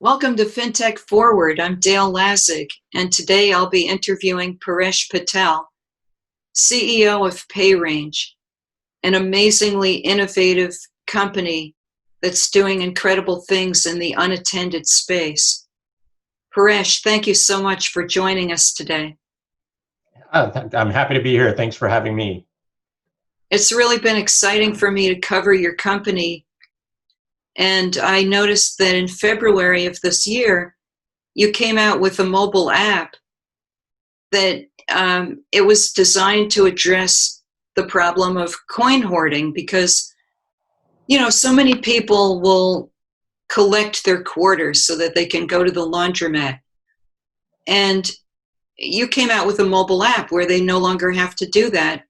Welcome to FinTech Forward. I'm Dale Lazick, and today I'll be interviewing Paresh Patel, CEO of PayRange, an amazingly innovative company that's doing incredible things in the unattended space. Paresh, thank you so much for joining us today. I'm happy to be here. Thanks for having me. It's really been exciting for me to cover your company. And I noticed that in February of this year, you came out with a mobile app that it was designed to address the problem of coin hoarding because, so many people will collect their quarters so that they can go to the laundromat. And you came out with a mobile app where they no longer have to do that.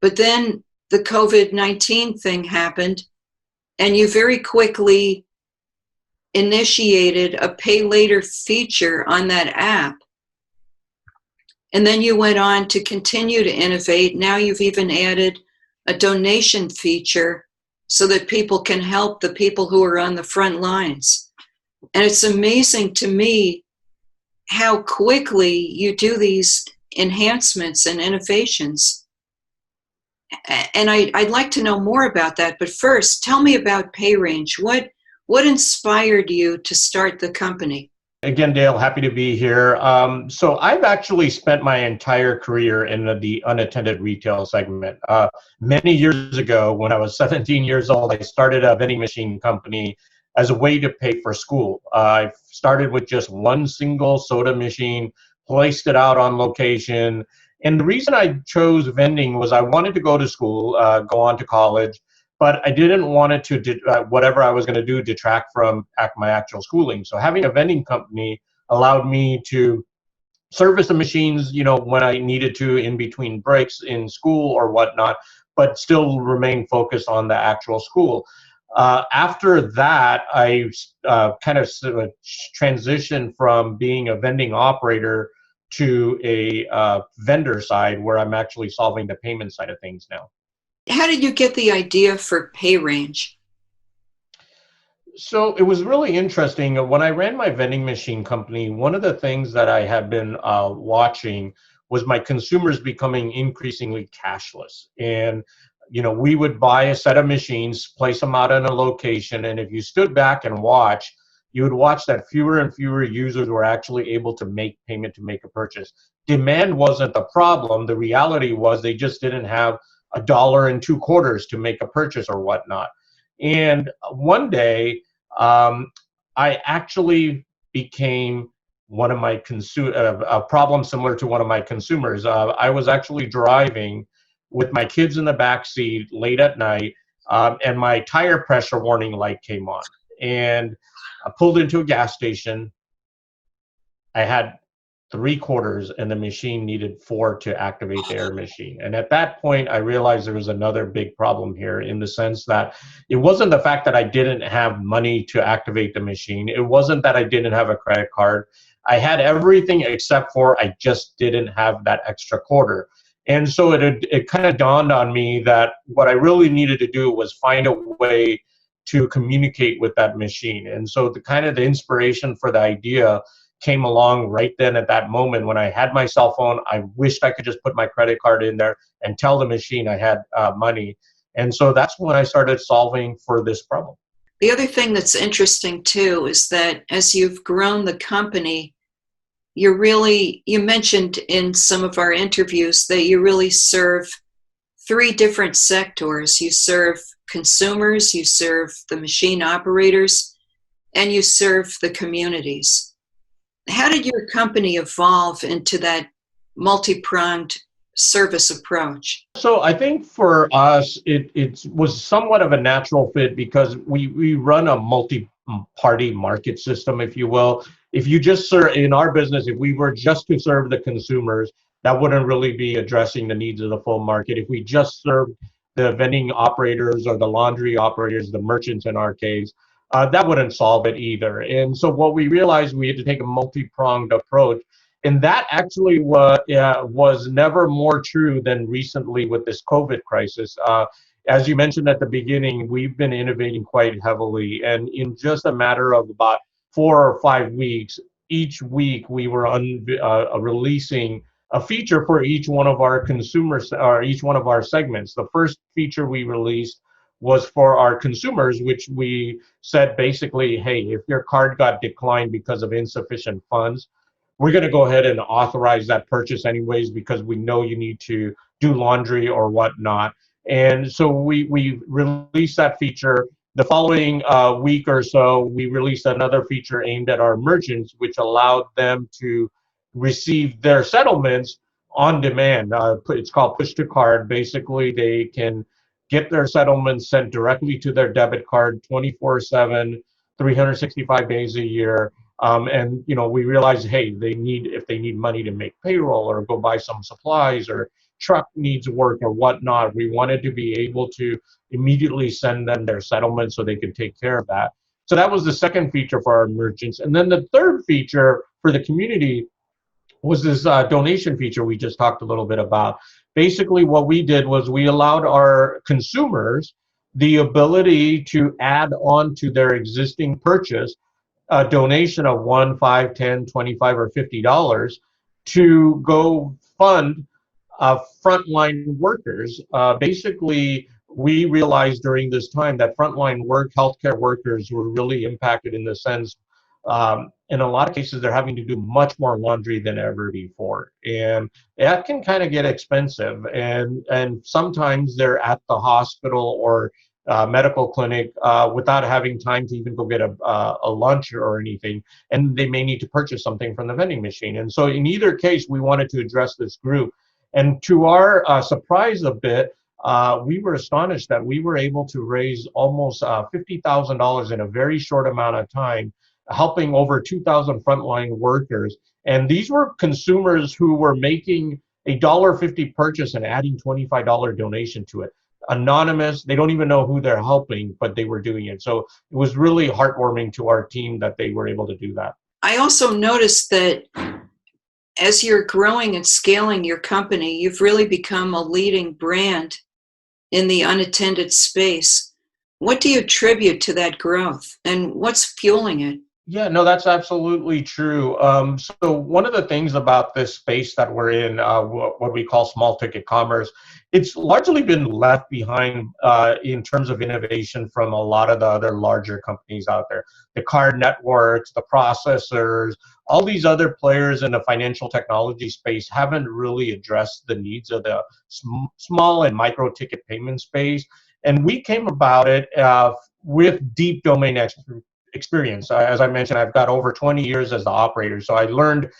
But then the COVID-19 thing happened, and you very quickly initiated a pay later feature on that app. And then you went on to continue to innovate. Now you've even added a donation feature so that people can help the people who are on the front lines. And it's amazing to me how quickly you do these enhancements and innovations. And I'd like to know more about that. But first, tell me about PayRange. What inspired you to start the company? Again, Dale, happy to be here. So I've actually spent my entire career in the unattended retail segment. Many years ago, when I was 17 years old, I started a vending machine company as a way to pay for school. I started with just one single soda machine, placed it out on location. And the reason I chose vending was I wanted to go to school, go on to college, but I didn't want it to, whatever I was going to do, detract from my actual schooling. So having a vending company allowed me to service the machines, when I needed to in between breaks in school or whatnot, but still remain focused on the actual school. After that, I kind of transitioned from being a vending operator to a vendor side where I'm actually solving the payment side of things now. How did you get the idea for PayRange? So it was really interesting. When I ran my vending machine company, one of the things that I had been watching was my consumers becoming increasingly cashless. And we would buy a set of machines, place them out in a location, and if you stood back and watched, you would watch that fewer and fewer users were actually able to make payment to make a purchase. Demand wasn't the problem. The reality was they just didn't have $1.02 to make a purchase or whatnot. And one day, I actually became one of my a problem similar to one of my consumers. I was actually driving with my kids in the back seat late at night, and my tire pressure warning light came on. And I pulled into a gas station. I had 3 quarters and the machine needed 4 to activate the air machine. And at that point, I realized there was another big problem here in the sense that it wasn't the fact that I didn't have money to activate the machine. It wasn't that I didn't have a credit card. I had everything except for I just didn't have that extra quarter. And so it kind of dawned on me that what I really needed to do was find a way to communicate with that machine. And so the inspiration for the idea came along right then at that moment when I had my cell phone. I wished I could just put my credit card in there and tell the machine I had money. And so that's when I started solving for this problem. The other thing that's interesting too is that as you've grown the company, you mentioned in some of our interviews that you really serve 3 different sectors. You serve consumers, you serve the machine operators, and you serve the communities. How did your company evolve into that multi-pronged service approach? So I think for us, it was somewhat of a natural fit because we run a multi-party market system, if you will. If you just serve in our business, if we were just to serve the consumers, that wouldn't really be addressing the needs of the full market. If we just served the vending operators or the laundry operators, the merchants in our case, that wouldn't solve it either. And so what we realized, we had to take a multi-pronged approach. And that actually was never more true than recently with this COVID crisis. As you mentioned at the beginning, we've been innovating quite heavily. And in just a matter of about 4 or 5 weeks, each week we were releasing a feature for each one of our consumers or each one of our segments. The first feature we released was for our consumers, which we said basically, hey, if your card got declined because of insufficient funds, we're going to go ahead and authorize that purchase anyways because we know you need to do laundry or whatnot. And so we released that feature. The following week or so, we released another feature aimed at our merchants, which allowed them to receive their settlements on demand. It's called push to card. Basically, they can get their settlements sent directly to their debit card 24/7, 365 days a year. And we realized, hey, if they need money to make payroll or go buy some supplies or truck needs work or whatnot, we wanted to be able to immediately send them their settlement so they could take care of that. So that was the second feature for our merchants. And then the third feature for the community was this donation feature we just talked a little bit about. Basically, what we did was we allowed our consumers the ability to add on to their existing purchase a donation of 1, 5, 10, 25, or $50 to go fund frontline workers. Basically, we realized during this time that frontline healthcare workers were really impacted in the sense, in a lot of cases, they're having to do much more laundry than ever before. And that can kind of get expensive. And sometimes they're at the hospital or medical clinic without having time to even go get a lunch or anything, and they may need to purchase something from the vending machine. And so in either case, we wanted to address this group. And to our surprise a bit, we were astonished that we were able to raise almost $50,000 in a very short amount of time, helping over 2,000 frontline workers. And these were consumers who were making a $1.50 purchase and adding $25 donation to it. Anonymous, they don't even know who they're helping, but they were doing it. So it was really heartwarming to our team that they were able to do that. I also noticed that as you're growing and scaling your company, you've really become a leading brand in the unattended space. What do you attribute to that growth, and what's fueling it? Yeah, no, that's absolutely true. So one of the things about this space that we're in, what we call small ticket commerce, it's largely been left behind in terms of innovation from a lot of the other larger companies out there. The card networks, the processors, all these other players in the financial technology space haven't really addressed the needs of the small and micro ticket payment space. And we came about it with deep domain experience. As I mentioned, I've got over 20 years as the operator. So I learned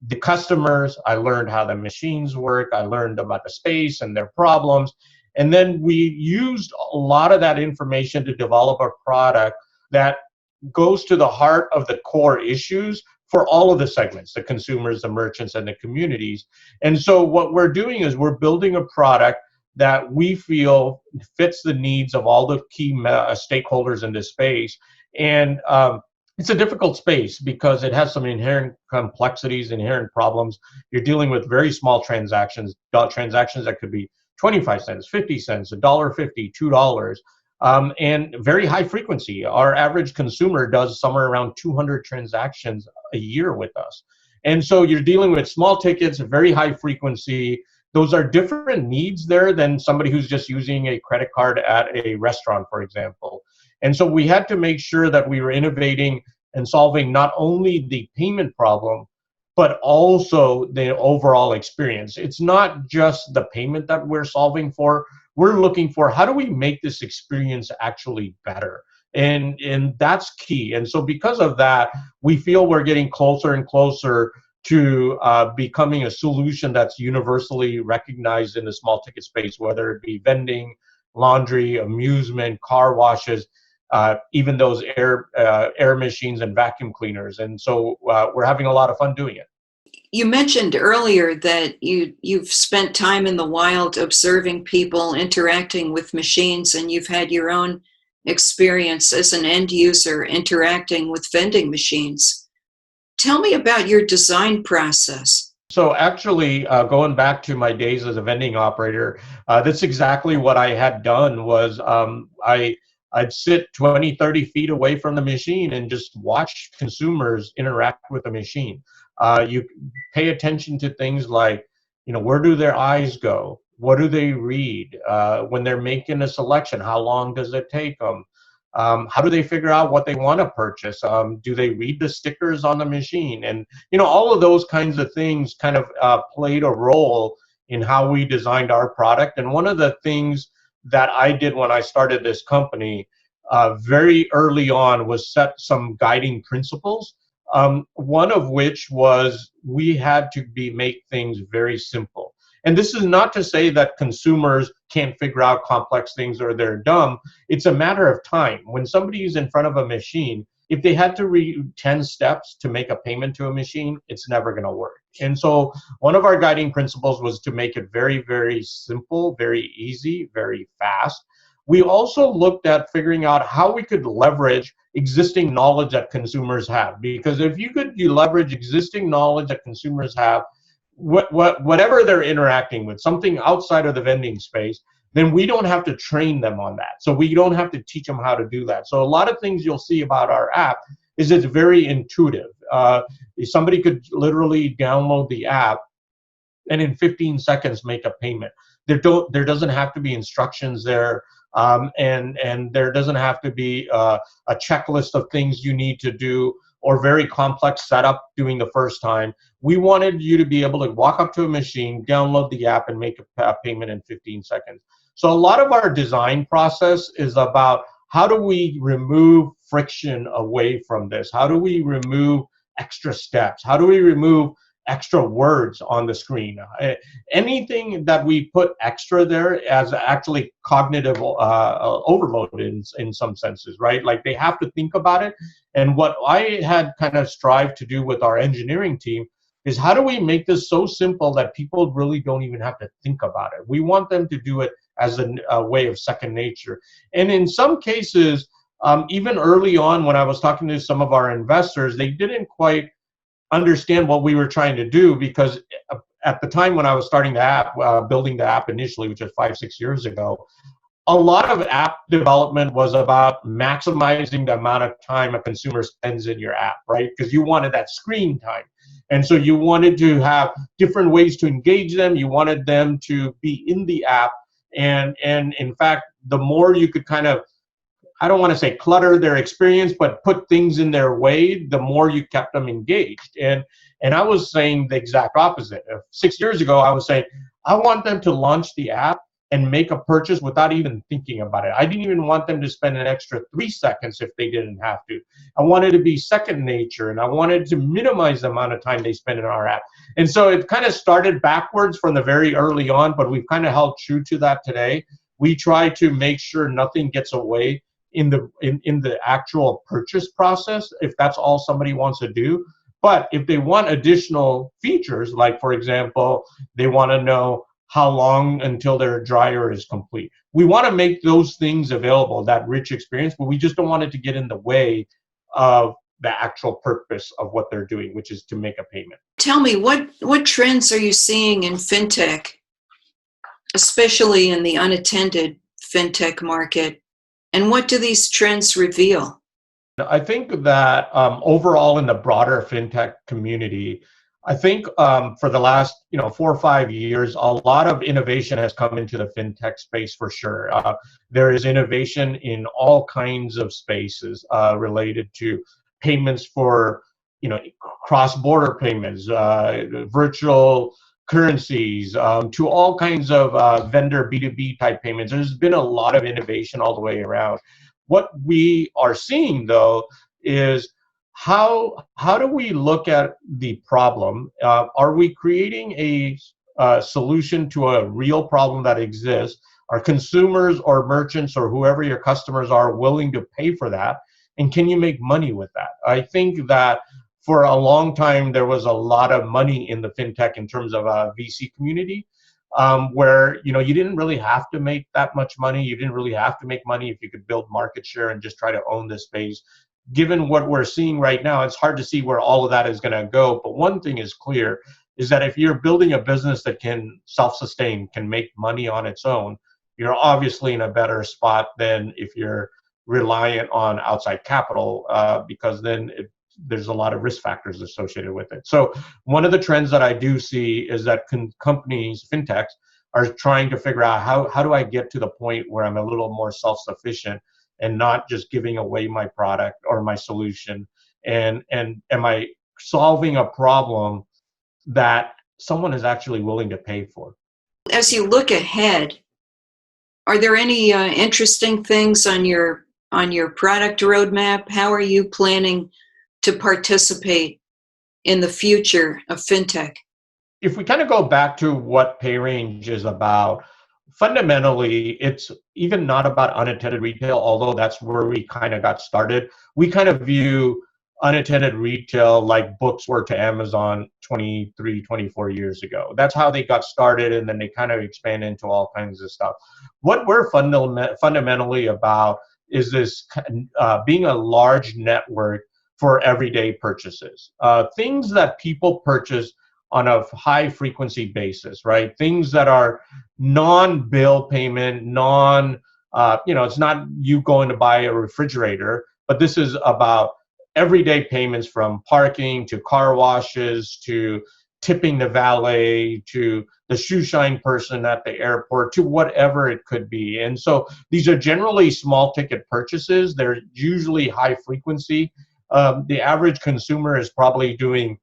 the customers, I learned how the machines work, I learned about the space and their problems. And then we used a lot of that information to develop a product that goes to the heart of the core issues for all of the segments, the consumers, the merchants, and the communities. And so what we're doing is we're building a product that we feel fits the needs of all the key stakeholders in this space. And it's a difficult space because it has some inherent complexities, inherent problems. You're dealing with very small transactions that could be 25 cents, 50 cents, $1.50, $2, and very high frequency. Our average consumer does somewhere around 200 transactions a year with us. And so you're dealing with small tickets, very high frequency. Those are different needs there than somebody who's just using a credit card at a restaurant, for example. And so we had to make sure that we were innovating and solving not only the payment problem, but also the overall experience. It's not just the payment that we're solving for. We're looking for how do we make this experience actually better? And that's key. And so because of that, we feel we're getting closer and closer to becoming a solution that's universally recognized in the small ticket space, whether it be vending, laundry, amusement, car washes, even those air machines and vacuum cleaners. And so we're having a lot of fun doing it. You mentioned earlier that you've spent time in the wild observing people interacting with machines, and you've had your own experience as an end user interacting with vending machines. Tell me about your design process. So actually, going back to my days as a vending operator, that's exactly what I had done was I I'd sit 20, 30 feet away from the machine and just watch consumers interact with the machine. You pay attention to things like, where do their eyes go? What do they read? When they're making a selection, how long does it take them? How do they figure out what they want to purchase? Do they read the stickers on the machine? And, all of those kinds of things kind of played a role in how we designed our product. And one of the things that I did when I started this company very early on was set some guiding principles. One of which was we had to make things very simple. And this is not to say that consumers can't figure out complex things or they're dumb. It's a matter of time. When somebody is in front of a machine, if they had to read 10 steps to make a payment to a machine, it's never going to work. And so one of our guiding principles was to make it very, very simple, very easy, very fast. We also looked at figuring out how we could leverage existing knowledge that consumers have. Because if you leverage existing knowledge that consumers have, whatever they're interacting with, something outside of the vending space, then we don't have to train them on that. So we don't have to teach them how to do that. So a lot of things you'll see about our app is it's very intuitive. Somebody could literally download the app and in 15 seconds make a payment. There doesn't have to be instructions there. And there doesn't have to be a checklist of things you need to do or very complex setup doing the first time. We wanted you to be able to walk up to a machine, download the app, and make a payment in 15 seconds. So a lot of our design process is about how do we remove friction away from this? How do we remove extra steps? How do we remove extra words on the screen? Anything that we put extra there as actually cognitive overload in some senses, right? Like they have to think about it. And what I had kind of strived to do with our engineering team is how do we make this so simple that people really don't even have to think about it? We want them to do it as a way of second nature. And in some cases, even early on when I was talking to some of our investors, they didn't quite understand what we were trying to do, because at the time when I was starting the app, building the app initially, which was 5-6 years ago, a lot of app development was about maximizing the amount of time a consumer spends in your app, right? Because you wanted that screen time. And so you wanted to have different ways to engage them. You wanted them to be in the app. And in fact, the more you could kind of, I don't want to say clutter their experience, but put things in their way, the more you kept them engaged. And I was saying the exact opposite. 6 years ago, I was saying, I want them to launch the app and make a purchase without even thinking about it. I didn't even want them to spend an extra 3 seconds if they didn't have to. I wanted it to be second nature, and I wanted to minimize the amount of time they spend in our app. And so it kind of started backwards from the very early on, but we've kind of held true to that today. We try to make sure nothing gets away in the actual purchase process, if that's all somebody wants to do. But if they want additional features, like for example, they want to know how long until their dryer is complete, we want to make those things available, that rich experience, but we just don't want it to get in the way of the actual purpose of what they're doing, which is to make a payment. Tell me, what trends are you seeing in FinTech, especially in the unattended FinTech market? And what do these trends reveal? I think that overall in the broader FinTech community, I think for the last 4 or 5 years, a lot of innovation has come into the FinTech space for sure. There is innovation in all kinds of spaces related to payments for cross-border payments, virtual currencies, to all kinds of vendor B2B type payments. There's been a lot of innovation all the way around. What we are seeing though is how do we look at the problem? Are we creating a solution to a real problem that exists? Are consumers or merchants or whoever your customers are willing to pay for that? And can you make money with that? I think that for a long time, there was a lot of money in the FinTech in terms of a VC community, where you didn't really have to make that much money. You didn't really have to make money if you could build market share and just try to own this space. Given what we're seeing right now, it's hard to see where all of that is going to go. But one thing is clear, is that if you're building a business that can self-sustain, can make money on its own, you're obviously in a better spot than if you're reliant on outside capital, because then there's a lot of risk factors associated with it. So one of the trends that I do see is that companies, fintechs, are trying to figure out how do I get to the point where I'm a little more self-sufficient and not just giving away my product or my solution, and am I solving a problem that someone is actually willing to pay for. As you look ahead, are there any interesting things on your product roadmap? How are you planning to participate in the future of fintech? If we kind of go back to what PayRange is about, fundamentally, it's even not about unattended retail, although that's where we kind of got started. We kind of view unattended retail like books were to Amazon 23, 24 years ago. That's how they got started, and then they kind of expand into all kinds of stuff. What we're fundamentally about is this being a large network for everyday purchases, things that people purchase on a high frequency basis, right? Things that are non-bill payment, it's not you going to buy a refrigerator, but this is about everyday payments, from parking to car washes to tipping the valet to the shoe shine person at the airport to whatever it could be. And so these are generally small ticket purchases. They're usually high frequency. The average consumer is probably doing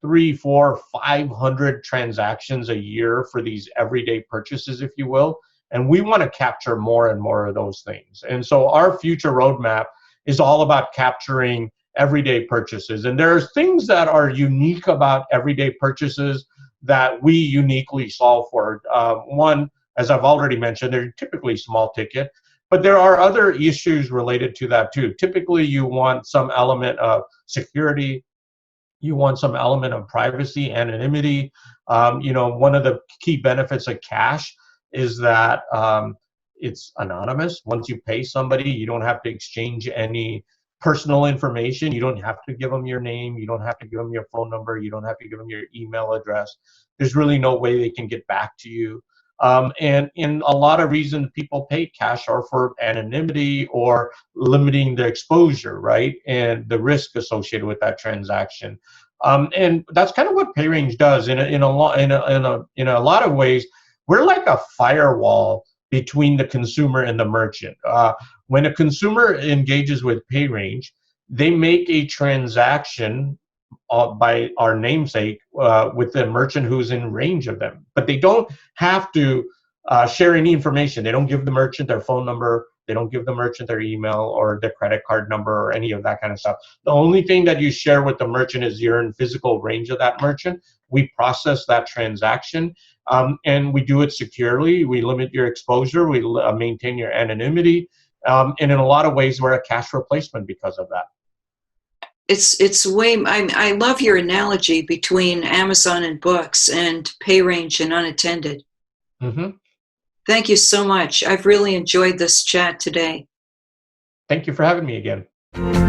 3, 4, 500 transactions a year for these everyday purchases, if you will. And we want to capture more and more of those things. And so our future roadmap is all about capturing everyday purchases. And there's things that are unique about everyday purchases that we uniquely solve for. One, as I've already mentioned, they're typically small ticket, but there are other issues related to that too. Typically, you want some element of security. You want some element of privacy, anonymity. One of the key benefits of cash is that it's anonymous. Once you pay somebody, you don't have to exchange any personal information. You don't have to give them your name. You don't have to give them your phone number. You don't have to give them your email address. There's really no way they can get back to you. And in a lot of reasons, people pay cash are for anonymity or limiting the exposure, right? And the risk associated with that transaction. And that's kind of what PayRange does. In a lot of ways, we're like a firewall between the consumer and the merchant. When a consumer engages with PayRange, they make a transaction by our namesake with the merchant who's in range of them. But they don't have to share any information. They don't give the merchant their phone number. They don't give the merchant their email or their credit card number or any of that kind of stuff. The only thing that you share with the merchant is you're in physical range of that merchant. We process that transaction, and we do it securely. We limit your exposure. We maintain your anonymity. And in a lot of ways, we're a cash replacement because of that. I love your analogy between Amazon and books and PayRange and unattended. Mm-hmm. Thank you so much. I've really enjoyed this chat today. Thank you for having me again.